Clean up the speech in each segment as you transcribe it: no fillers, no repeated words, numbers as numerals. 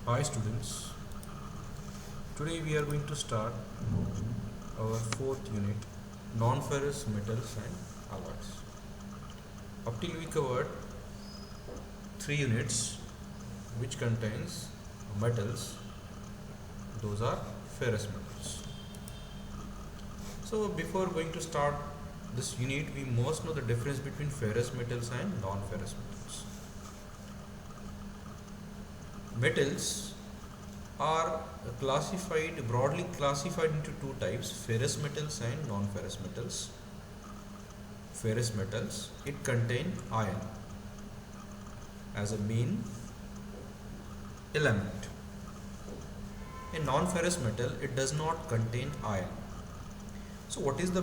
Hi students, today we are going to start our fourth unit, non-ferrous metals and alloys. Up till we covered three units which contains metals, those are ferrous metals. So before going to start this unit, we must know the difference between ferrous metals and non-ferrous metals. Metals are broadly classified into two types: ferrous metals and non-ferrous metals. Ferrous metals, it contain iron as a main element. A non-ferrous metal, it does not contain iron. So what is the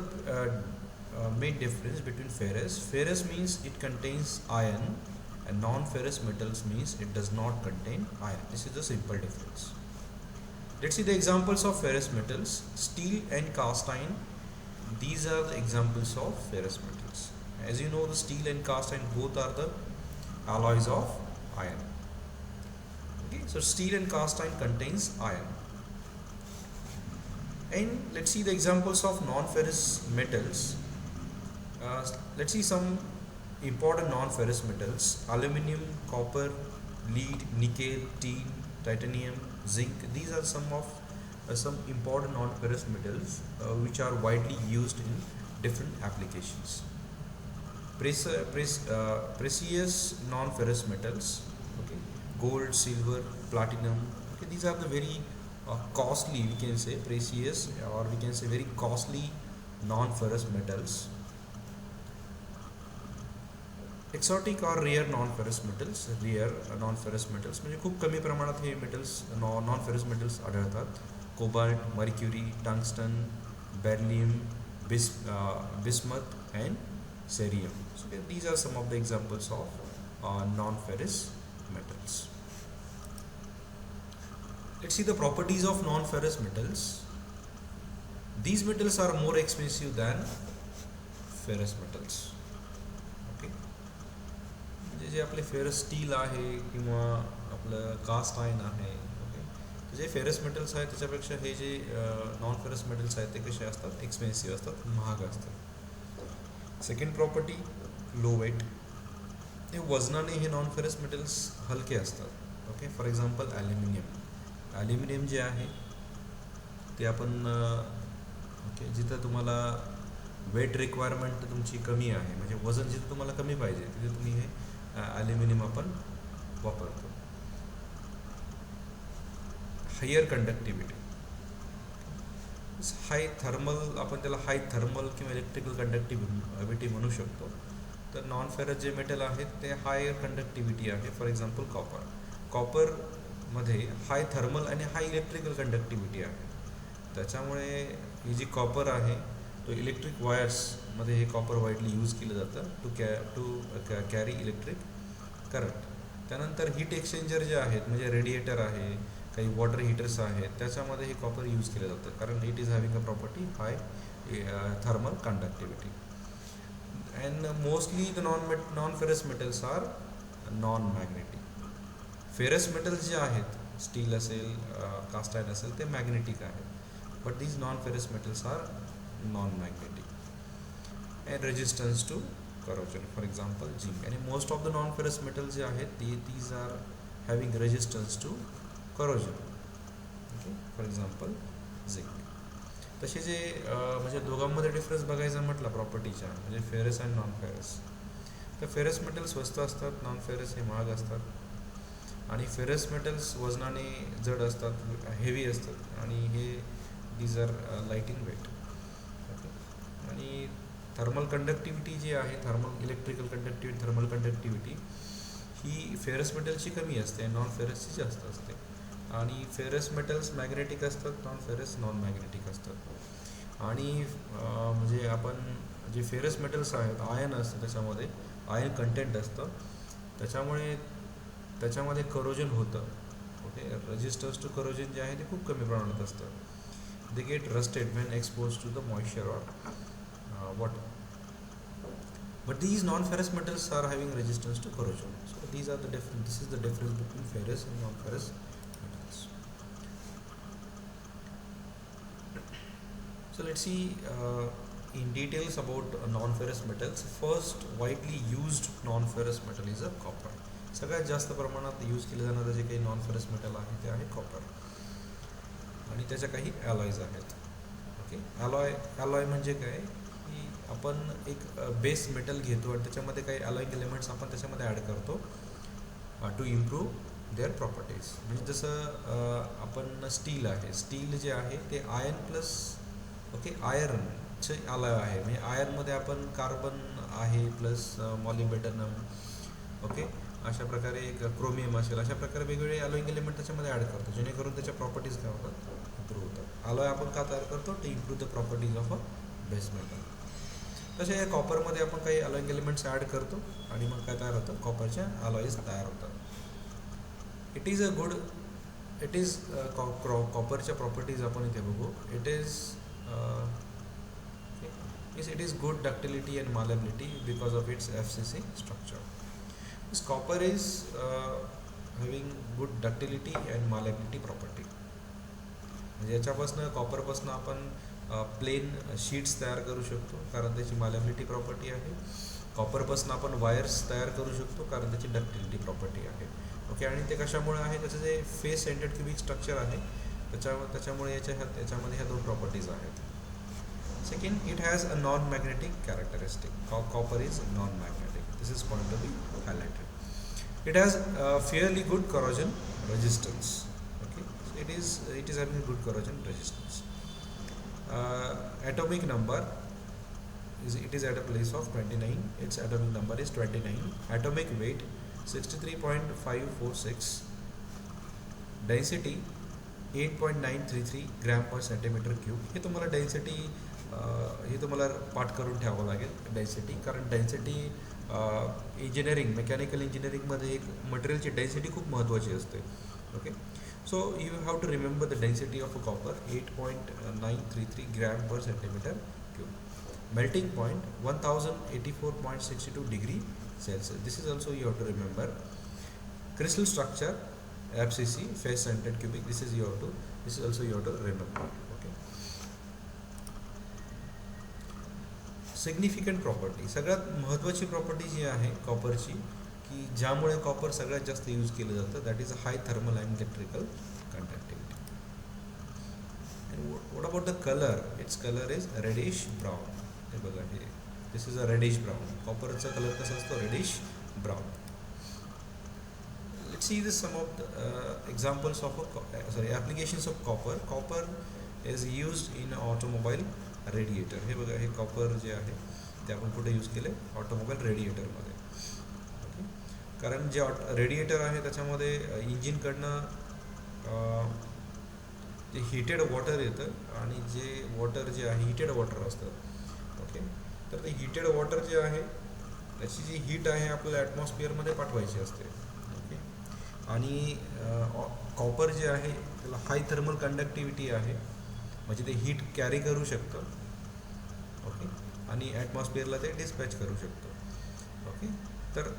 main difference between ferrous? Ferrous means it contains iron, and non-ferrous metals means it does not contain iron. This is the simple difference. Let's see the examples of ferrous metals. Steel and cast iron, these are the examples of ferrous metals. As you know, the steel and cast iron both are the alloys of iron. Okay, so steel and cast iron contains iron. And let's see the examples of non-ferrous metals. Let's see some important non-ferrous metals: aluminium, copper, lead, nickel, tin, titanium, zinc. These are some important non-ferrous metals which are widely used in different applications. Precious non-ferrous metals, okay, gold, silver, platinum. Okay, these are the very costly, we can say precious, or we can say very costly non-ferrous metals. Exotic और rare non ferrous metals. Rare non ferrous metals म्हणजे खूप कमी प्रमाणात हे metals non ferrous metals आढळतात. Cobalt, mercury, tungsten, beryllium, bismuth and cerium. So these are some of the examples of non-ferrous metals. Let's see the properties of non-ferrous metals. These metals are more expensive than ferrous metals. Okay. जे आपले ferrous steel आहे किंवा आपलं caste iron आहे, okay, जे ferrous metals आहेत त्याच्यापेक्षा हे जे नॉन फेरस मेटल्स आहेत ते कसे असतात? एक्सपेन्सिव्ह असतात, महाग असतात. Second property, low weight. हे वजनाने हे नॉन फेरस मेटल्स हलके असतात. ओके, फॉर एक्झाम्पल ॲल्युमिनियम जे आहे ते आपण ओके, जिथं तुम्हाला वेट रिक्वायरमेंट तुमची कमी आहे, म्हणजे वजन जिथं तुम्हाला कमी पाहिजे तिथे तुम्ही हे ॲल्युमिनियम आपण वापरतो. हायर कंडक्टिव्हिटी, हाय थर्मल, आपण त्याला हाय थर्मल किंवा इलेक्ट्रिकल कंडक्टिव्हिटी म्हणू शकतो. तर नॉन फेरस जे मेटल आहेत ते हायर कंडक्टिव्हिटी आहे. फॉर एक्झाम्पल कॉपरमध्ये हाय थर्मल आणि हाय इलेक्ट्रिकल कंडक्टिव्हिटी आहे. त्याच्यामुळे ही जी कॉपर आहे तो इलेक्ट्रिक वायर्समध्ये हे कॉपर वाईडली यूज केलं जातं टू कॅरी इलेक्ट्रिक करंट. त्यानंतर हीट एक्सचेंजर जे आहेत, म्हणजे रेडिएटर आहे, काही वॉटर हीटर्स आहेत, त्याच्यामध्ये हे कॉपर यूज केलं जातं कारण it is having a property high thermal conductivity. And mostly the non ferrous metals are non magnetic. Ferrous metals जे आहेत, स्टील असेल, कास्ट आयर्न असेल, ते मॅग्नेटिक आहेत. But these non ferrous metals are non magnetic. And resistance to corrosion, for example zinc. And most of the non-ferrous metals जे आहेत these are having resistance to corrosion. Okay, for example zinc. तसे जे म्हणजे दोघांमध्ये difference बघायचा म्हटला प्रॉपर्टीच्या, म्हणजे फेरस अँड नॉन फेरस, तर फेरस मेटल स्वस्त असतात, नॉन फेरस हे महाग असतात. आणि फेरस मेटल्स वजनाने जड असतात, हेवी असतात, आणि हे these are light in weight. आणि थर्मल कंडक्टिव्हिटी जी आहे, इलेक्ट्रिकल कंडक्टिव्हिटी, थर्मल कंडक्टिव्हिटी ही फेरस मेटल्सची कमी असते, नॉन फेरसची जास्त असते. आणि फेरस मेटल्स मॅग्नेटिक असतात, नॉन फेरस नॉन मॅग्नेटिक असतात. आणि म्हणजे आपण जे फेरस मेटल्स आहेत, आयर्न असतं, त्याच्यामध्ये आयर्न कंटेंट असतं, त्याच्यामध्ये करोजन होतं. ओके, रेजिस्टन्स टू करोजन जे आहे ते खूप कमी प्रमाणात असतं. They get rusted when expose to the moisture or water. But these non-ferrous metals are having resistance to corrosion. So these are the difference. This is the difference between ferrous and non-ferrous metals. So let's see in details about non-ferrous metals. First widely used non-ferrous metal is a copper. सगळ्यात जास्त प्रमाणात use केले जाणारे जे काही non ferrous metal आहे ते आहे कॉपर आणि त्याच्या काही ॲलॉयज आहेत. ओके, ॲलॉय म्हणजे काय की आपण एक बेस मेटल घेतो आणि त्याच्यामध्ये काही ॲलॉइंग एलिमेंट्स आपण त्याच्यामध्ये ॲड करतो टू इम्प्रूव्ह देअर प्रॉपर्टीज. म्हणजे जसं आपण स्टील आहे, स्टील जे आहे ते आयर्न प्लस आयर्नचे ॲलॉय आहे. म्हणजे आयर्नमध्ये आपण कार्बन आहे प्लस मॉलिब्डेनम, अशा प्रकारे एक क्रोमियम असेल, अशा प्रकारे वेगवेगळे ॲलॉइंग एलिमेंट त्याच्यामध्ये ॲड करतो जेणेकरून त्याच्या प्रॉपर्टीज काय होतात, इम्प्रूव्ह होतात. ॲलॉय आपण का तयार करतो, to improve the properties of a base metal. तसे या कॉपरमध्ये आपण काही ॲलॉइंग एलिमेंट्स ॲड करतो आणि मग काय तयार होतं, कॉपरच्या ॲलॉईज तयार होतात. कॉपरच्या प्रॉपर्टीज आपण इथे बघू. It is good ductility and malleability because of its FCC structure. This copper is having good ductility and malleability property. म्हणजे याच्यापासून कॉपरपासून आपण प्लेन शीट्स तयार करू शकतो कारण त्याची मालेबिलिटी प्रॉपर्टी आहे. कॉपरपासून आपण वायर्स तयार करू शकतो कारण त्याची डक्टिलिटी प्रॉपर्टी आहे. ओके, आणि ते कशामुळे आहे, त्याचं जे फेस सेंटर्ड क्युबिक स्ट्रक्चर आहे त्याच्यामुळे याच्यामध्ये ह्या दोन प्रॉपर्टीज आहेत. Second, it has a non magnetic characteristic. Copper is non magnetic. This is point to be highlighted. It has fairly good corrosion resistance. Okay, so it is having good corrosion resistance. Atomic number it is at a place of 29. Its atomic number is 29. Atomic weight 63.546. Density 8.933 gram per centimeter cube. हे तुम्हाला density पाठ करून ठेवावं लागेल density, कारण density engineering, mechanical इंजिनिअरिंगमध्ये एक मटेरियलची डेन्सिटी खूप महत्त्वाची असते. Okay, so you have to remember the density of a copper 8.933 gram per centimetre cube. Melting point 1084.62 degree Celsius. This is also you have to remember. Crystal structure FCC, face centred cubic. This is also you have to remember. Significant property, सगळ्यात महत्त्वाची property जी आहे कॉपरची की ज्यामुळे copper सगळ्यात जास्त use केलं जातं, that is a high thermal and electrical conductivity. What about the colour, it's colour is reddish brown. हे बघा, हे this is a reddish brown. कॉपरचा कलर कसा असतो, reddish brown. Let's see this some of the examples of applications of copper. Copper is used in automobile radiator. हे बघा, हे copper जे आहे ते आपण कुठे यूज केले, ऑटोमोबाईल रेडिएटरमध्ये. ओके, कारण जे रेडिएटर आहे त्याच्यामध्ये इंजिनकडनं जे हीटेड वॉटर येतं आणि जे वॉटर जे आहे हीटेड वॉटर असतं. ओके, तर ते हीटेड वॉटर जे आहे त्याची जी हीट आहे आपल्याला ॲटमॉस्फिअरमध्ये पाठवायची असते. ओके, आणि कॉपर जे आहे त्याला हाय थर्मल कंडक्टिव्हिटी आहे, म्हणजे ते हीट कॅरी करू शकतं. ओके, आणि ॲटमॉस्फिअरला ते डिस्पॅच करू शकतं. ओके, तर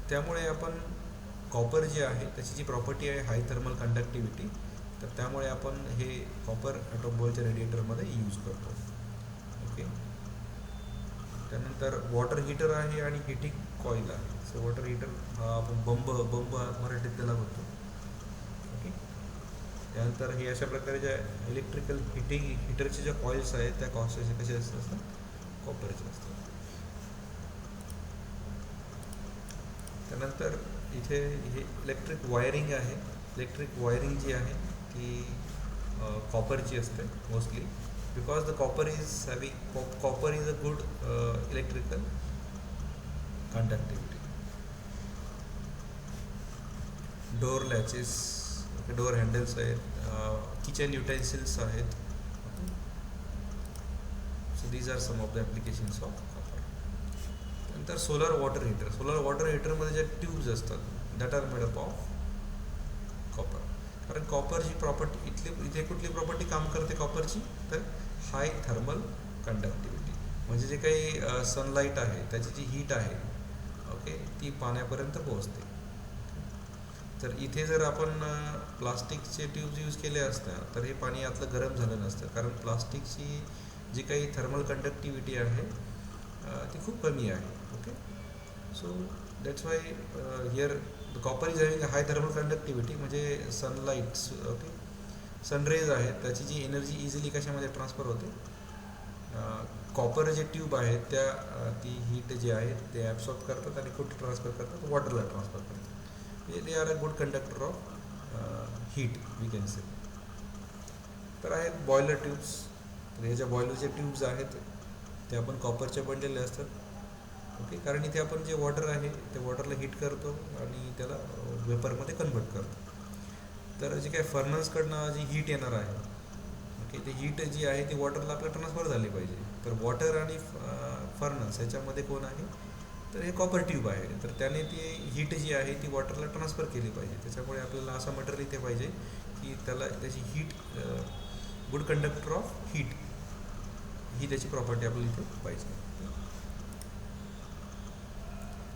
त्यामुळे आपण कॉपर जे आहे त्याची जी प्रॉपर्टी आहे हाय थर्मल कंडक्टिव्हिटी, तर त्यामुळे आपण हे कॉपर ऑटोमोबाईलच्या रेडिएटरमध्ये यूज करतो. ओके, त्यानंतर वॉटर हीटर आहे आणि हिटिंग कॉईल आहे. सो वॉटर हीटर आपण बंब मराठीत त्याला म्हणतो. ओके, त्यानंतर हे अशा प्रकारे ज्या इलेक्ट्रिकल हीटरचे ज्या कॉइल्स आहेत त्या कसे असतात, कॉपरचे असतात. त्यानंतर इथे हे इलेक्ट्रिक वायरिंग आहे. इलेक्ट्रिक वायरिंग जी आहे ती कॉपरची असते mostly, because the copper is a good electrical conductivity. Door latches, door handles आहेत, किचन युटेन्सिल्स आहेत. So these are some of the applications of copper. नंतर solar water heater. Solar water हीटरमध्ये ज्या ट्यूब्स असतात that are made up of copper. कारण कॉपरची property इथे कुठली प्रॉपर्टी काम करते कॉपरची, तर हाय थर्मल कंडक्टिव्हिटी. म्हणजे जे काही सनलाईट आहे त्याची जी हीट आहे, ओके, ती पाण्यापर्यंत पोहोचते. तर इथे जर आपण प्लास्टिकचे ट्यूब्स यूज केले असत्या तर हे पाणी आतलं गरम झालं नसतं, कारण प्लास्टिकची जी काही थर्मल कंडक्टिव्हिटी आहे ती खूप कमी आहे. Okay, so that's why here the copper is having a high thermal conductivity, म्हणजे सनलाईट्स, ओके, सनरेज आहेत त्याची जी एनर्जी इझिली कशामध्ये ट्रान्सफर होते, कॉपर जे ट्यूब आहेत त्या ती हीट जे आहे ते ॲब्सॉर्ब करतात आणि कुठे ट्रान्सफर करतात, वॉटरला ट्रान्सफर करतात. They are a good conductor of heat we can say. तर आहेत बॉयलर ट्यूब्स. तर हे ज्या बॉयलरचे ट्यूब्स आहेत ते आपण कॉपरचे बनलेले असतात. ओके, कारण इथे आपण जे वॉटर आहे ते वॉटरला हीट करतो आणि त्याला वेपरमध्ये कन्वर्ट करतो. तर जी काय फर्नसकडनं जी हीट येणार आहे, ओके, ती हीट जी आहे ती वॉटरला आपल्याला ट्रान्सफर झाली पाहिजे. तर वॉटर आणि फर्नस ह्याच्यामध्ये कोण आहे, तर हे कॉपर ट्यूब आहे. तर त्याने ती हीट जी आहे ती वॉटरला ट्रान्सफर केली पाहिजे. त्याच्यामुळे आपल्याला असं मटेरियल इथे पाहिजे की त्याला त्याची heat, good conductor of heat, ही त्याची प्रॉपर्टी आपल्याला इथे पाहिजे.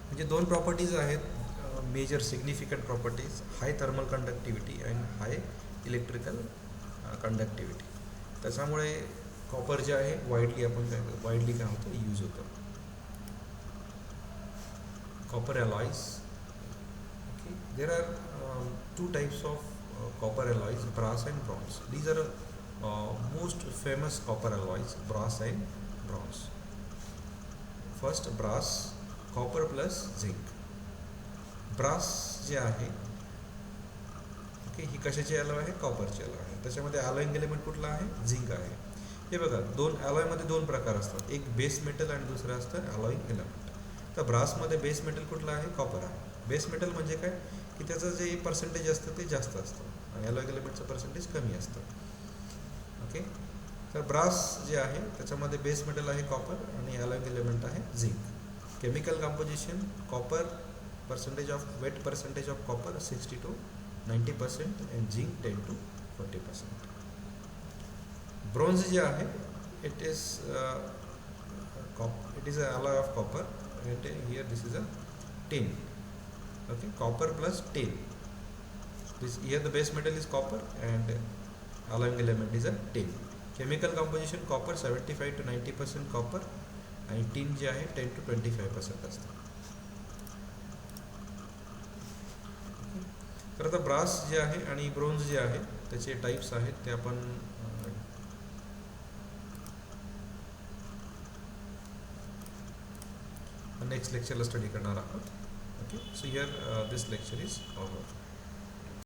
म्हणजे दोन प्रॉपर्टीज आहेत major significant properties, high thermal conductivity and high electrical conductivity. त्याच्यामुळे कॉपर जे आहे वाईडली काय होतं, यूज होतं. Copper alloys. Okay, there are two types of copper alloys, brass and bronze. These are most famous copper alloys, brass and bronze. First, brass, copper plus zinc. Brass जे आहे, okay, ही कशाची alloy आहे, कॉपरची alloy आहे. त्याच्यामध्ये alloying element कुठला आहे, zinc आहे. हे बघा, दोन अलॉयमध्ये दोन प्रकार असतात, एक बेस मेटल आणि दुसरं असतं अलॉइंग एलिमेंट. तर ब्रासमध्ये बेस मेटल कुठलं आहे, कॉपर आहे. बेस मेटल म्हणजे काय की त्याचं जे पर्सेंटेज असतं ते जास्त असतं आणि अलॉइंग एलिमेंटचं पर्सेंटेज कमी असतं. ओके, तर ब्रास जे आहे त्याच्यामध्ये बेस मेटल आहे कॉपर आणि अलॉइंग एलिमेंट आहे zinc. Chemical composition, copper percentage of wet percentage of copper 60 to 90% and zinc 10 to 40%. Bronze जे आहे it is a alloy of copper and here this is a tin. Okay, copper plus tin. This here the base metal is copper and alloying element is a tin. Chemical composition copper 75 to 90% copper आणि tin जे आहे 10 to 25% असतं. तर आता brass जे आहे आणि bronze जे आहे त्याचे टाईप्स आहेत ते आपण नेक्स्ट लेक्चरला स्टडी करणार आहोत. Okay, so here this lecture is over.